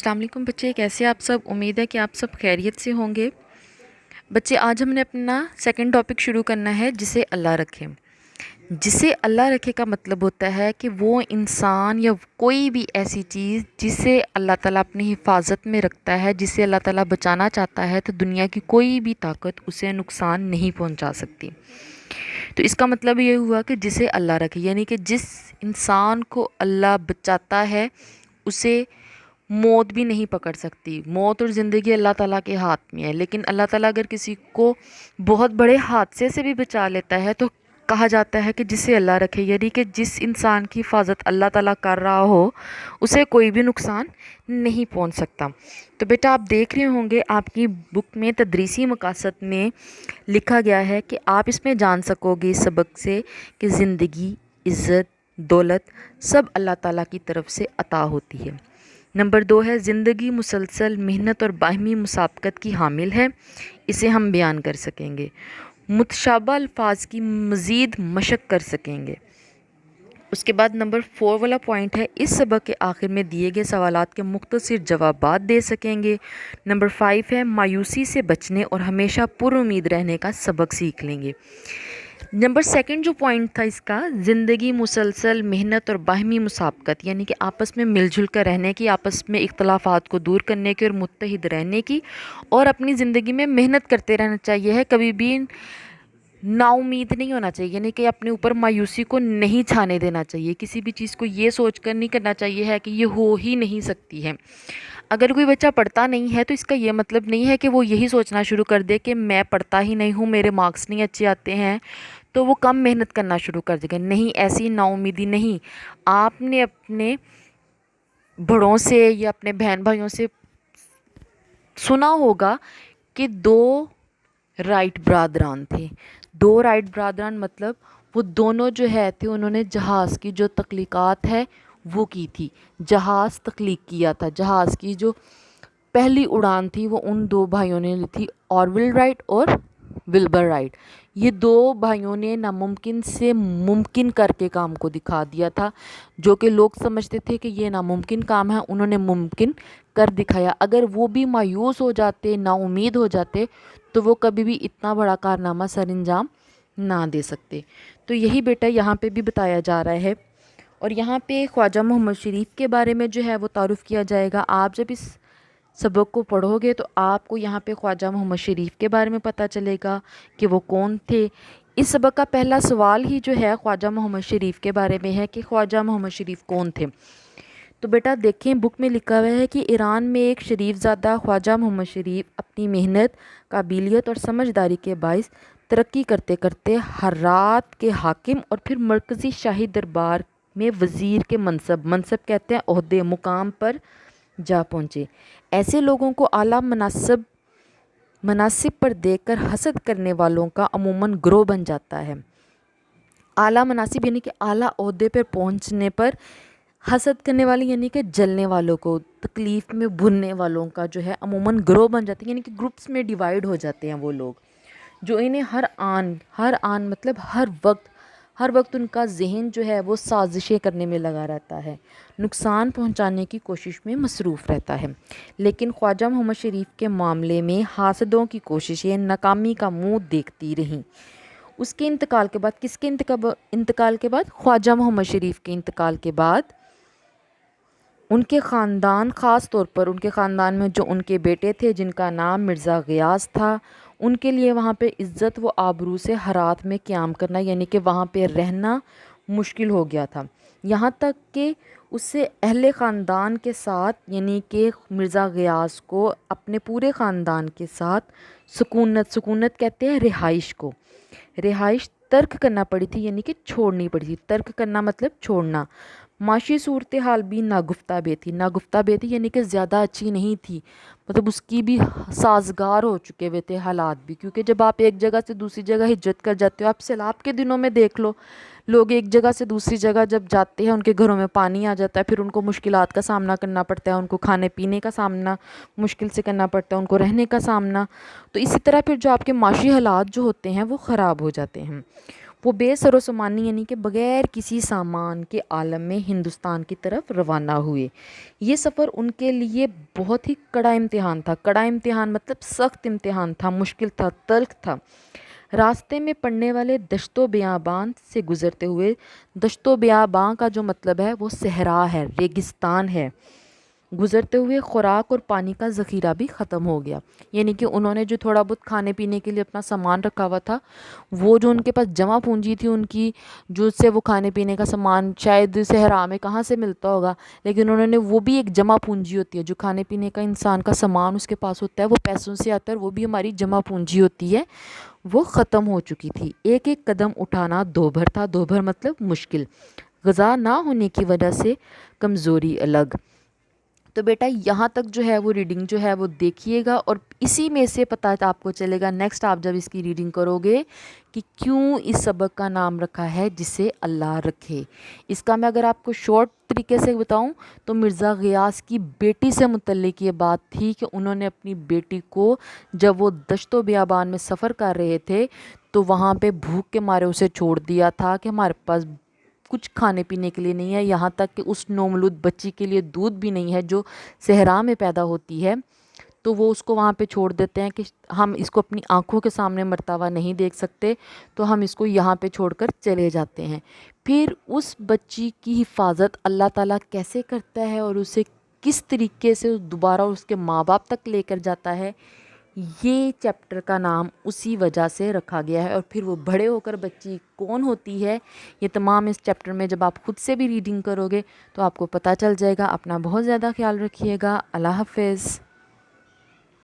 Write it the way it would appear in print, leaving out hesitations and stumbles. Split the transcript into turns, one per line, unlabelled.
السلام علیکم بچے، کیسے آپ سب؟ امید ہے کہ آپ سب خیریت سے ہوں گے۔ بچے آج ہم نے اپنا سیکنڈ ٹاپک شروع کرنا ہے، جسے اللہ رکھے۔ جسے اللہ رکھے کا مطلب ہوتا ہے کہ وہ انسان یا کوئی بھی ایسی چیز جسے اللہ تعالیٰ اپنی حفاظت میں رکھتا ہے، جسے اللہ تعالیٰ بچانا چاہتا ہے، تو دنیا کی کوئی بھی طاقت اسے نقصان نہیں پہنچا سکتی۔ تو اس کا مطلب یہ ہوا کہ جسے اللہ رکھے، یعنی کہ جس انسان کو اللہ بچاتا ہے اسے موت بھی نہیں پکڑ سکتی۔ موت اور زندگی اللہ تعالیٰ کے ہاتھ میں ہے، لیکن اللہ تعالیٰ اگر کسی کو بہت بڑے حادثے سے بھی بچا لیتا ہے تو کہا جاتا ہے کہ جسے اللہ رکھے، یعنی کہ جس انسان کی حفاظت اللہ تعالیٰ کر رہا ہو اسے کوئی بھی نقصان نہیں پہنچ سکتا۔ تو بیٹا آپ دیکھ رہے ہوں گے آپ کی بک میں تدریسی مقاصد میں لکھا گیا ہے کہ آپ اس میں جان سکو گے اس سبق سے کہ زندگی، عزت، دولت سب اللہ تعالیٰ کی طرف سے عطا ہوتی ہے۔ نمبر 2 ہے زندگی مسلسل محنت اور باہمی مسابقت کی حامل ہے، اسے ہم بیان کر سکیں گے، متشابہ الفاظ کی مزید مشق کر سکیں گے۔ اس کے بعد نمبر 4 والا پوائنٹ ہے اس سبق کے آخر میں دیے گئے سوالات کے مختصر جوابات دے سکیں گے۔ نمبر 5 ہے مایوسی سے بچنے اور ہمیشہ پر امید رہنے کا سبق سیکھ لیں گے۔ نمبر 2 جو پوائنٹ تھا اس کا، زندگی مسلسل محنت اور باہمی مسابقت، یعنی کہ آپس میں مل جل کر رہنے کی، آپس میں اختلافات کو دور کرنے کی اور متحد رہنے کی، اور اپنی زندگی میں محنت کرتے رہنا چاہیے ہے، کبھی بھی نا امید نہیں ہونا چاہیے، یعنی کہ اپنے اوپر مایوسی کو نہیں چھانے دینا چاہیے، کسی بھی چیز کو یہ سوچ کر نہیں کرنا چاہیے ہے کہ یہ ہو ہی نہیں سکتی ہے۔ اگر کوئی بچہ پڑھتا نہیں ہے تو اس کا یہ مطلب نہیں ہے کہ وہ یہی سوچنا شروع کر دے کہ میں پڑھتا ہی نہیں ہوں، میرے مارکس نہیں اچھے آتے ہیں تو وہ کم محنت کرنا شروع کر دے گا۔ نہیں، ایسی نا امیدی نہیں۔ آپ نے اپنے بڑوں سے یا اپنے بہن بھائیوں سے سنا ہوگا کہ 2 رائٹ برادران تھے۔ 2 رائٹ برادران مطلب وہ دونوں جو ہے تھے، انہوں نے جہاز کی جو تخلیقات ہے وہ کی تھی، جہاز تخلیق کیا تھا۔ جہاز کی جو پہلی اڑان تھی وہ ان 2 بھائیوں نے لی تھی، آرول رائٹ اور ولبر رائٹ۔ یہ 2 بھائیوں نے ناممکن سے ممکن کر کے کام کو دکھا دیا تھا، جو کہ لوگ سمجھتے تھے کہ یہ ناممکن کام ہے، انہوں نے ممکن کر دکھایا۔ اگر وہ بھی مایوس ہو جاتے، نا امید ہو جاتے تو وہ کبھی بھی اتنا بڑا کارنامہ سر انجام نہ دے سکتے۔ تو یہی بیٹا یہاں پہ بھی بتایا جا رہا ہے، اور یہاں پہ خواجہ محمد شریف کے بارے میں جو ہے وہ تعارف کیا جائے گا۔ آپ جب اس سبق کو پڑھو گے تو آپ کو یہاں پہ خواجہ محمد شریف کے بارے میں پتہ چلے گا کہ وہ کون تھے۔ اس سبق کا پہلا سوال ہی جو ہے خواجہ محمد شریف کے بارے میں ہے کہ خواجہ محمد شریف کون تھے۔ تو بیٹا دیکھیں بک میں لکھا ہوا ہے کہ ایران میں ایک شریف زادہ خواجہ محمد شریف اپنی محنت، قابلیت اور سمجھداری کے باعث ترقی کرتے کرتے ہرات کے حاکم اور پھر مرکزی شاہی دربار میں وزیر کے منصب کہتے ہیں عہدے، مقام پر جا پہنچے۔ ایسے لوگوں کو اعلیٰ مناصب پر دیکھ کر حسد کرنے والوں کا عموماً گروہ بن جاتا ہے۔ اعلیٰ مناصب یعنی کہ اعلیٰ عہدے پر پہنچنے پر حسد کرنے والے یعنی کہ جلنے والوں کو، تکلیف میں بھننے والوں کا جو ہے عموماً گروہ بن جاتے ہیں، یعنی کہ گروپس میں ڈیوائیڈ ہو جاتے ہیں وہ لوگ، جو انہیں ہر آن مطلب ہر وقت ان کا ذہن جو ہے وہ سازشیں کرنے میں لگا رہتا ہے، نقصان پہنچانے کی کوشش میں مصروف رہتا ہے۔ لیکن خواجہ محمد شریف کے معاملے میں حاسدوں کی کوششیں ناکامی کا منہ دیکھتی رہیں۔ اس کے انتقال کے بعد، کس کے انتقال کے بعد؟ خواجہ محمد شریف کے انتقال کے بعد ان کے خاندان، خاص طور پر ان کے خاندان میں جو ان کے بیٹے تھے جن کا نام مرزا غیاث تھا، ان کے لیے وہاں پہ عزت و آبرو سے ہرات میں قیام کرنا، یعنی کہ وہاں پہ رہنا مشکل ہو گیا تھا۔ یہاں تک کہ اس سے اہل خاندان کے ساتھ، یعنی کہ مرزا غیاث کو اپنے پورے خاندان کے ساتھ سکونت کہتے ہیں رہائش ترک کرنا پڑی تھی، یعنی کہ چھوڑنی پڑی تھی۔ ترک کرنا مطلب چھوڑنا۔ معاشی صورتحال بھی ناگفتہ بے تھی یعنی کہ زیادہ اچھی نہیں تھی، مطلب اس کی بھی سازگار ہو چکے ہوئے تھے حالات بھی، کیونکہ جب آپ ایک جگہ سے دوسری جگہ ہجرت کر جاتے ہو، آپ سیلاب کے دنوں میں دیکھ لو، لوگ ایک جگہ سے دوسری جگہ جب جاتے ہیں ان کے گھروں میں پانی آ جاتا ہے، پھر ان کو مشکلات کا سامنا کرنا پڑتا ہے، ان کو کھانے پینے کا سامنا مشکل سے کرنا پڑتا ہے، ان کو رہنے کا سامنا، تو اسی طرح پھر جو آپ کے معاشی حالات جو ہوتے ہیں وہ خراب ہو جاتے ہیں۔ وہ بے سر و سامانی یعنی کہ بغیر کسی سامان کے عالم میں ہندوستان کی طرف روانہ ہوئے۔ یہ سفر ان کے لیے بہت ہی کڑا امتحان تھا۔ کڑا امتحان مطلب سخت امتحان تھا، مشکل تھا، تلخ تھا۔ راستے میں پڑنے والے دشت و بیابان سے گزرتے ہوئے، دشت و بیابان کا جو مطلب ہے وہ صحرا ہے، ریگستان ہے، گزرتے ہوئے خوراک اور پانی کا ذخیرہ بھی ختم ہو گیا۔ یعنی کہ انہوں نے جو تھوڑا بہت کھانے پینے کے لیے اپنا سامان رکھا ہوا تھا، وہ جو ان کے پاس جمع پونجی تھی ان کی، جو سے وہ کھانے پینے کا سامان شاید صحرا میں کہاں سے ملتا ہوگا، لیکن انہوں نے وہ بھی ایک جمع پونجی ہوتی ہے، جو کھانے پینے کا انسان کا سامان اس کے پاس ہوتا ہے وہ پیسوں سے آتا ہے، اور وہ بھی ہماری جمع پونجی ہوتی ہے، وہ ختم ہو چکی تھی۔ ایک ایک قدم اٹھانا دوبھر تھا، دوبھر مطلب مشکل، غذا نہ ہونے کی وجہ سے کمزوری الگ۔ تو بیٹا یہاں تک جو ہے وہ ریڈنگ جو ہے وہ دیکھیے گا، اور اسی میں سے پتہ آپ کو چلے گا نیکسٹ آپ جب اس کی ریڈنگ کرو گے کہ کیوں اس سبق کا نام رکھا ہے جسے اللہ رکھے۔ اس کا میں اگر آپ کو شارٹ طریقے سے بتاؤں تو مرزا غیاث کی بیٹی سے متعلق یہ بات تھی کہ انہوں نے اپنی بیٹی کو جب وہ دشت و بیابان میں سفر کر رہے تھے تو وہاں پہ بھوک کے مارے اسے چھوڑ دیا تھا کہ ہمارے پاس کچھ کھانے پینے کے لیے نہیں ہے، یہاں تک کہ اس نومولود بچی کے لیے دودھ بھی نہیں ہے جو صحرا میں پیدا ہوتی ہے، تو وہ اس کو وہاں پہ چھوڑ دیتے ہیں کہ ہم اس کو اپنی آنکھوں کے سامنے مرتا ہوا نہیں دیکھ سکتے، تو ہم اس کو یہاں پہ چھوڑ کر چلے جاتے ہیں۔ پھر اس بچی کی حفاظت اللہ تعالیٰ کیسے کرتا ہے اور اسے کس طریقے سے دوبارہ اس کے ماں باپ تک لے کر جاتا ہے، یہ چیپٹر کا نام اسی وجہ سے رکھا گیا ہے۔ اور پھر وہ بڑے ہو کر بچی کون ہوتی ہے، یہ تمام اس چیپٹر میں جب آپ خود سے بھی ریڈنگ کرو گے تو آپ کو پتہ چل جائے گا۔ اپنا بہت زیادہ خیال رکھیے گا۔ اللہ حافظ۔